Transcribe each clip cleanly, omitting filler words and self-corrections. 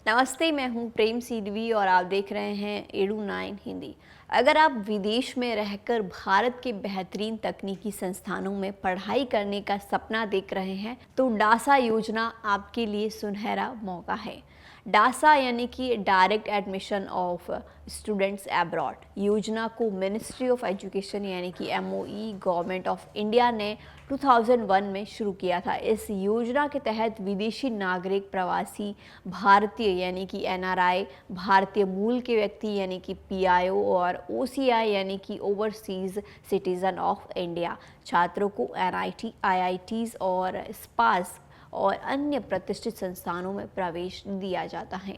नमस्ते, मैं हूं प्रेम सीडवी और आप देख रहे हैं edu9 हिंदी। अगर आप विदेश में रहकर भारत के बेहतरीन तकनीकी संस्थानों में पढ़ाई करने का सपना देख रहे हैं तो डासा योजना आपके लिए सुनहरा मौका है। डासा यानी कि direct admission of students abroad योजना को मिनिस्ट्री ऑफ एजुकेशन यानी कि MOE गवर्नमेंट ऑफ इंडिया ने 2001 में शुरू किया था। इस योजना के तहत विदेशी नागरिक, प्रवासी भारतीय यानी कि NRI, भारतीय मूल के व्यक्ति यानी कि PIO और OCI यानी कि ओवरसीज सिटीज़न ऑफ इंडिया छात्रों को NIT, IITs और स्पास और अन्य प्रतिष्ठित संस्थानों में प्रवेश दिया जाता है।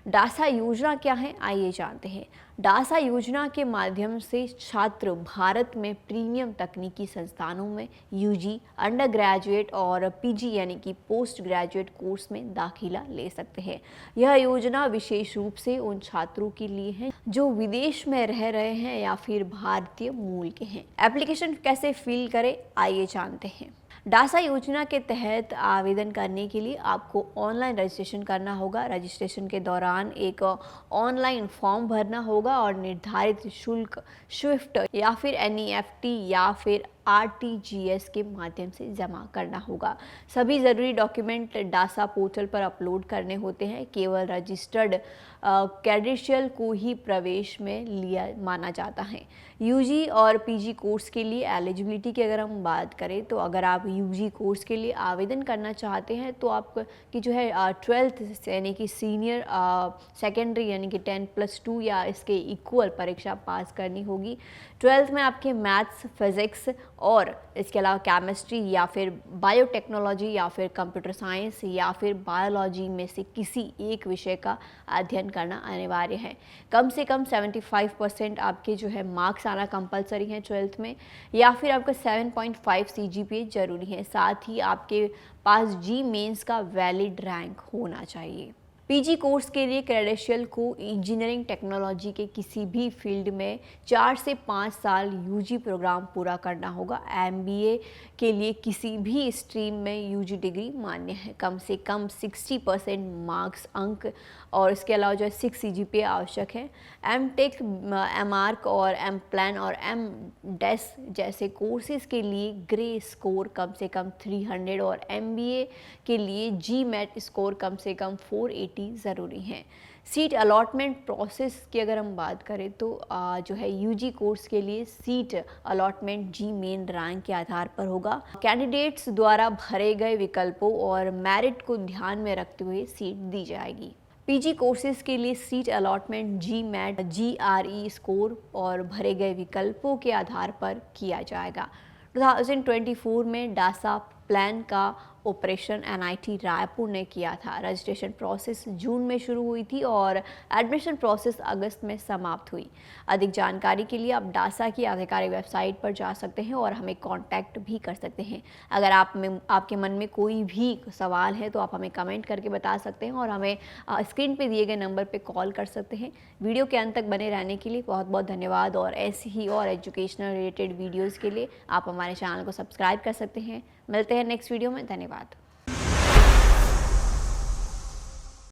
डासा योजना क्या है, आइए जानते हैं। डासा योजना के माध्यम से छात्र भारत में प्रीमियम तकनीकी संस्थानों में UG, अंडर ग्रेजुएट और PG यानी कि पोस्ट ग्रेजुएट कोर्स में दाखिला ले सकते हैं। यह योजना विशेष रूप से उन छात्रों के लिए है जो विदेश में रह रहे हैं या फिर भारतीय मूल के हैं। एप्लीकेशन कैसे फिल करें, आइए जानते हैं। डासा योजना के तहत आवेदन करने के लिए आपको ऑनलाइन रजिस्ट्रेशन करना होगा। रजिस्ट्रेशन के दौरान एक ऑनलाइन फॉर्म भरना होगा और निर्धारित शुल्क स्विफ्ट या फिर NEFT या फिर RTGS के माध्यम से जमा करना होगा। सभी ज़रूरी डॉक्यूमेंट डासा पोर्टल पर अपलोड करने होते हैं। केवल रजिस्टर्ड क्रेडेंशियल को ही प्रवेश में लिया माना जाता है। UG और PG कोर्स के लिए एलिजिबिलिटी की अगर हम बात करें तो अगर आप UG कोर्स के लिए आवेदन करना चाहते हैं तो आपकी जो है 12th यानी कि सीनियर सेकेंडरी यानी कि 10+2 या इसके इक्वल परीक्षा पास करनी होगी। 12th में आपके मैथ्स, फिज़िक्स और इसके अलावा केमिस्ट्री या फिर बायोटेक्नोलॉजी या फिर कंप्यूटर साइंस या फिर बायोलॉजी में से किसी एक विषय का अध्ययन करना अनिवार्य है। कम से कम 75% आपके जो है मार्क्स आना कंपलसरी है 12th में, या फिर आपका 7.5 CGPA जरूरी है। साथ ही आपके पास जी मेंस का वैलिड रैंक होना चाहिए। PG कोर्स के लिए क्रेडेंशियल को इंजीनियरिंग टेक्नोलॉजी के किसी भी फील्ड में 4 से 5 साल UG प्रोग्राम पूरा करना होगा। MBA के लिए किसी भी स्ट्रीम में UG डिग्री मान्य है। कम से कम 60% मार्क्स अंक और इसके अलावा जो है 6 CGPA आवश्यक है। MTech, MArch और MPlan और MDes जैसे कोर्सेज के लिए ग्रे स्कोर कम से कम 300 और MBA के लिए GMAT स्कोर कम से कम 480 ज़रूरी है। सीट अलॉटमेंट प्रोसेस की अगर हम बात करें तो जो है UG कोर्स के लिए सीट अलॉटमेंट जी मेन रैंक के आधार पर होगा। कैंडिडेट्स द्वारा भरे गए विकल्पों और मेरिट को ध्यान में रखते हुए सीट दी जाएगी। PG कोर्सेज के लिए seat allotment GMAT, GRE score और भरे गए विकल्पों के आधार पर किया जाएगा। 2024 में डासा प्लान का ऑपरेशन NIT रायपुर ने किया था। रजिस्ट्रेशन प्रोसेस जून में शुरू हुई थी और एडमिशन प्रोसेस अगस्त में समाप्त हुई। अधिक जानकारी के लिए आप डासा की आधिकारिक वेबसाइट पर जा सकते हैं और हमें कांटेक्ट भी कर सकते हैं। अगर आपके मन में कोई भी सवाल है तो आप हमें कमेंट करके बता सकते हैं और हमें स्क्रीन पे दिए गए नंबर पे कॉल कर सकते हैं। वीडियो के अंत तक बने रहने के लिए बहुत बहुत धन्यवाद और ऐसी ही और एजुकेशनल रिलेटेड वीडियोज़ के लिए आप हमारे चैनल को सब्सक्राइब कर सकते हैं। मिलते हैं नेक्स्ट वीडियो में। धन्यवाद।